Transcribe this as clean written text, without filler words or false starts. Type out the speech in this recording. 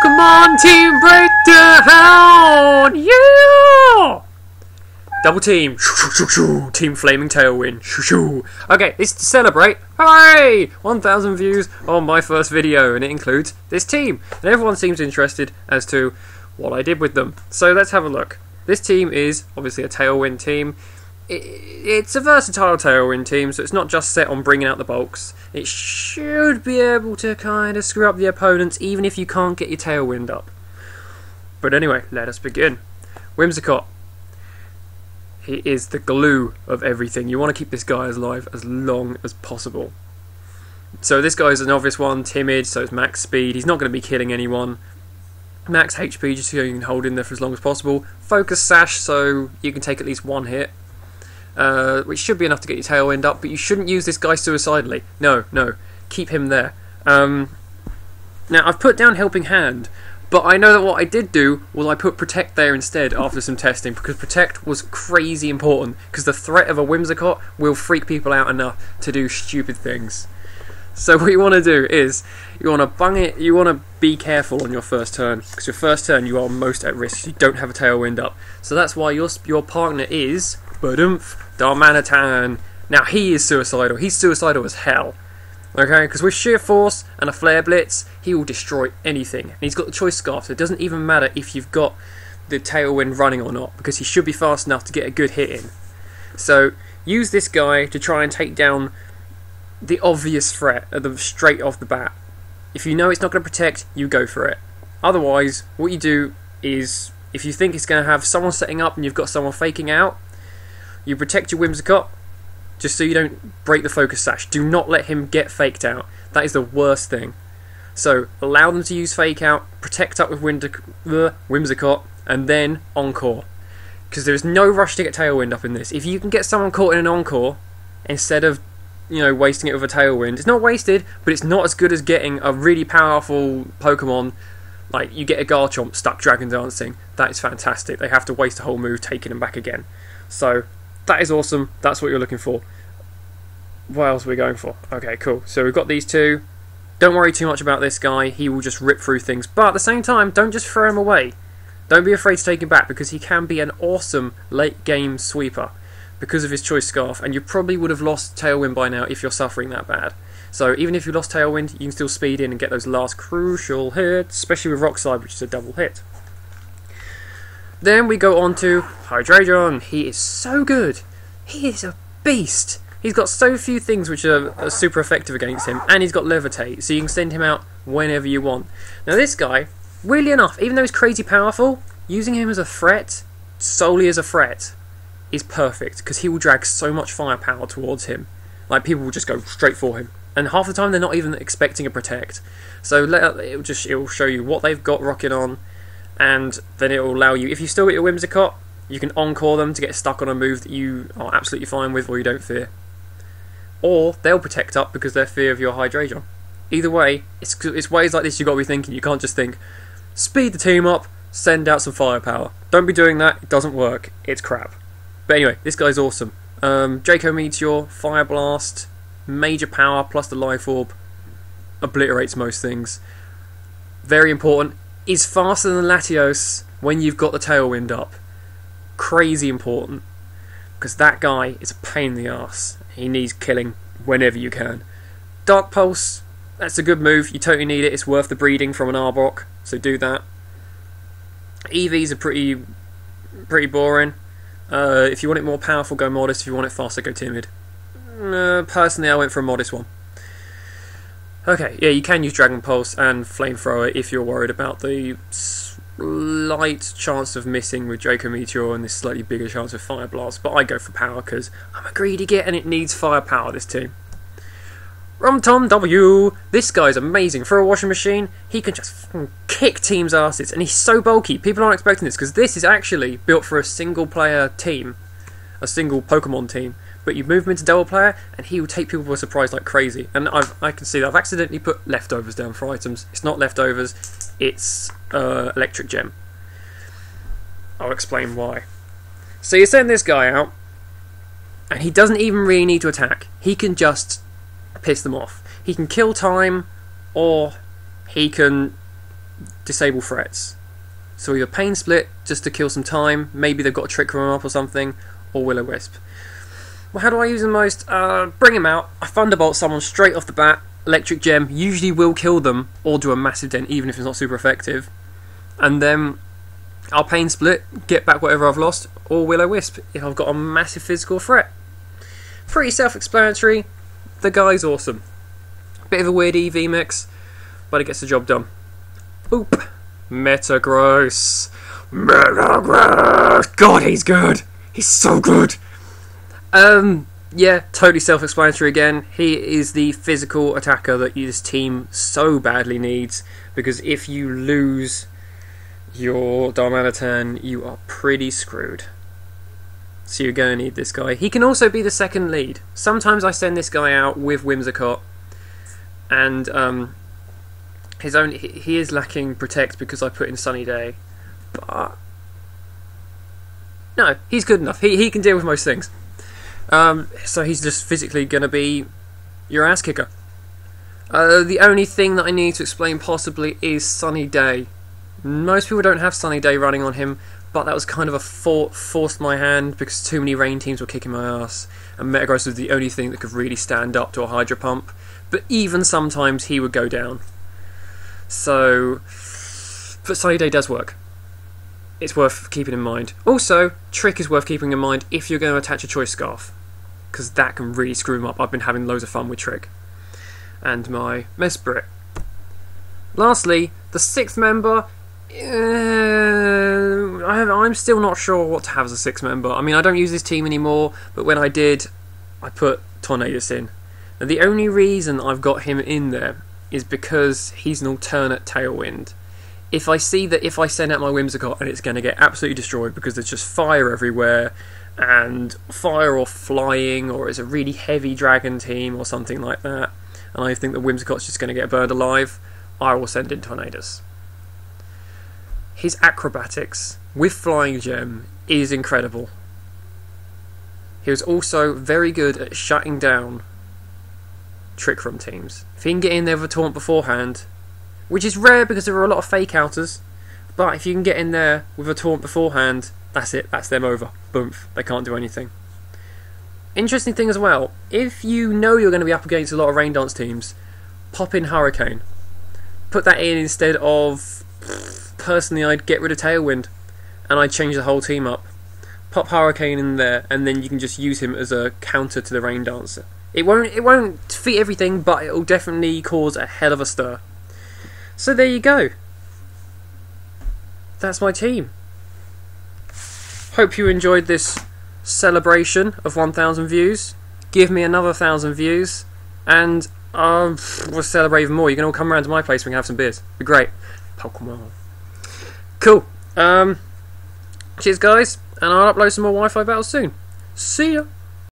Pokemon Team Breakdown! Yeah! Double team. Team Flaming Tailwind. Okay, this is to celebrate. Hooray! 1,000 views on my first video, and it includes this team. And everyone seems interested as to what I did with them. So let's have a look. This team is obviously a Tailwind team. It's a versatile Tailwind team, so it's not just set on bringing out the bulks. It should be able to kind of screw up the opponents, even if you can't get your Tailwind up. But anyway, let us begin. Whimsicott. He is the glue of everything. You want to keep this guy alive as long as possible. So this guy is an obvious one. Timid, so it's max speed. He's not going to be killing anyone. Max HP, just so you can hold in there for as long as possible. Focus Sash, so you can take at least one hit. Which should be enough to get your Tailwind up, but you shouldn't use this guy suicidally. No, keep him there. Now, I've put down Helping Hand, but I know that what I did do was I put Protect there instead after some testing, because Protect was crazy important, because the threat of a Whimsicott will freak people out enough to do stupid things. So what you want to do is, you want to bung it, you want to be careful on your first turn, because your first turn you are most at risk, you don't have a Tailwind up. So that's why your partner is Darmanitan. Now he is suicidal. He's suicidal as hell. Okay, because with sheer force and a flare blitz, he will destroy anything. And he's got the choice scarf, so it doesn't even matter if you've got the Tailwind running or not, because he should be fast enough to get a good hit in. So use this guy to try and take down the obvious threat straight off the bat. If you know it's not going to protect, you go for it. Otherwise, what you do is, if you think it's going to have someone setting up and you've got someone faking out, you protect your Whimsicott, just so you don't break the Focus Sash. Do not let him get faked out. That is the worst thing. So, allow them to use Fake Out, protect up with Whimsicott, and then Encore. Because there's no rush to get Tailwind up in this. If you can get someone caught in an Encore, instead of, wasting it with a Tailwind, it's not wasted, but it's not as good as getting a really powerful Pokemon, like you get a Garchomp stuck Dragon Dancing. That is fantastic. They have to waste a whole move taking them back again. So, that is awesome. That's what you're looking for. What else are we going for? Okay, cool. So we've got these two. Don't worry too much about this guy. He will just rip through things. But at the same time, don't just throw him away. Don't be afraid to take him back, because he can be an awesome late game sweeper because of his choice scarf. And you probably would have lost Tailwind by now if you're suffering that bad. So even if you lost Tailwind, you can still speed in and get those last crucial hits, especially with Rock Slide, which is a double hit. Then we go on to Hydreigon. He is so good. He is a beast. He's got so few things which are super effective against him, and he's got Levitate, so you can send him out whenever you want. Now this guy, weirdly enough, even though he's crazy powerful, using him as a threat, solely as a threat, is perfect, because he will drag so much firepower towards him. Like, people will just go straight for him. And half the time they're not even expecting a Protect. So it will show you what they've got rocking on, and then it will allow you, if you still get your Whimsicott, you can Encore them to get stuck on a move that you are absolutely fine with or you don't fear. Or they'll protect up because they're fear of your Hydreigon. Either way, it's ways like this you've got to be thinking. You can't just think, speed the team up, send out some firepower. Don't be doing that, it doesn't work, it's crap. But anyway, this guy's awesome. Draco Meteor, Fire Blast, major power plus the Life Orb, obliterates most things. Very important. Is faster than Latios when you've got the Tailwind up. Crazy important, because that guy is a pain in the arse. He needs killing whenever you can. Dark Pulse, that's a good move. You totally need it. It's worth the breeding from an Arbok, so do that. EVs are pretty boring. If you want it more powerful, go Modest. If you want it faster, go Timid. Personally, I went for a Modest one. Okay, yeah, you can use Dragon Pulse and Flamethrower if you're worried about the slight chance of missing with Draco Meteor and this slightly bigger chance of Fire Blast, but I go for power because I'm a greedy git and it needs firepower, this team. Rotom-W! This guy's amazing. For a washing machine, he can just kick teams' asses, and he's so bulky. People aren't expecting this, because this is actually built for a single player team, a single Pokemon team. But you move him into double player, and he will take people by surprise like crazy. And I can see that I've accidentally put leftovers down for items. It's not leftovers, it's electric gem. I'll explain why. So you send this guy out, and he doesn't even really need to attack. He can just piss them off. He can kill time, or he can disable threats. So either Pain Split, just to kill some time, maybe they've got a Trick Room up or something, or Will-O-Wisp. Well, how do I use them most? Bring him out, I Thunderbolt someone straight off the bat, Electric Gem usually will kill them, or do a massive dent even if it's not super effective. And then I'll Pain Split, get back whatever I've lost, or Will-O-Wisp if I've got a massive physical threat. Pretty self-explanatory, the guy's awesome. Bit of a weird EV mix, but it gets the job done. Oop! Metagross! Metagross! God, he's good! He's so good! Yeah, totally self-explanatory again. He is the physical attacker that this team so badly needs, because if you lose your Darmanitan, you are pretty screwed. So you're going to need this guy. He can also be the second lead. Sometimes I send this guy out with Whimsicott, and he is lacking Protect because I put in Sunny Day, but no, he's good enough. He can deal with most things. So he's just physically going to be your ass kicker. The only thing that I need to explain possibly is Sunny Day. Most people don't have Sunny Day running on him, but that was kind of a forced my hand because too many rain teams were kicking my ass, and Metagross was the only thing that could really stand up to a Hydro Pump. But even sometimes he would go down. So, but Sunny Day does work. It's worth keeping in mind. Also, Trick is worth keeping in mind if you're going to attach a Choice Scarf, because that can really screw him up. I've been having loads of fun with Trick. And my Mesprit. Lastly, the sixth member, I'm still not sure what to have as a sixth member. I mean, I don't use this team anymore, but when I did, I put Tornadus in. And the only reason I've got him in there is because he's an alternate Tailwind. If I see that if I send out my Whimsicott and it's going to get absolutely destroyed because there's just fire everywhere, and fire or flying, or it's a really heavy dragon team or something like that, and I think that Whimsicott's just going to get burned alive, I will send in Tornadus. His acrobatics with Flying Gem is incredible. He was also very good at shutting down Trick Room teams. If he can get in there with a taunt beforehand, which is rare because there are a lot of fake outers, but if you can get in there with a taunt beforehand, that's it, that's them over. Boom, they can't do anything. Interesting thing as well, if you know you're going to be up against a lot of Rain Dance teams, pop in Hurricane. Put that in instead of, personally I'd get rid of Tailwind and I'd change the whole team up. Pop Hurricane in there and then you can just use him as a counter to the Rain Dancer. It won't defeat everything, but it'll definitely cause a hell of a stir. So there you go. That's my team. Hope you enjoyed this celebration of 1,000 views. Give me another 1,000 views, and we'll celebrate even more. You can all come around to my place and we can have some beers. It'd be great. Pokemon. Cool. Cheers, guys, and I'll upload some more Wi-Fi battles soon. See ya.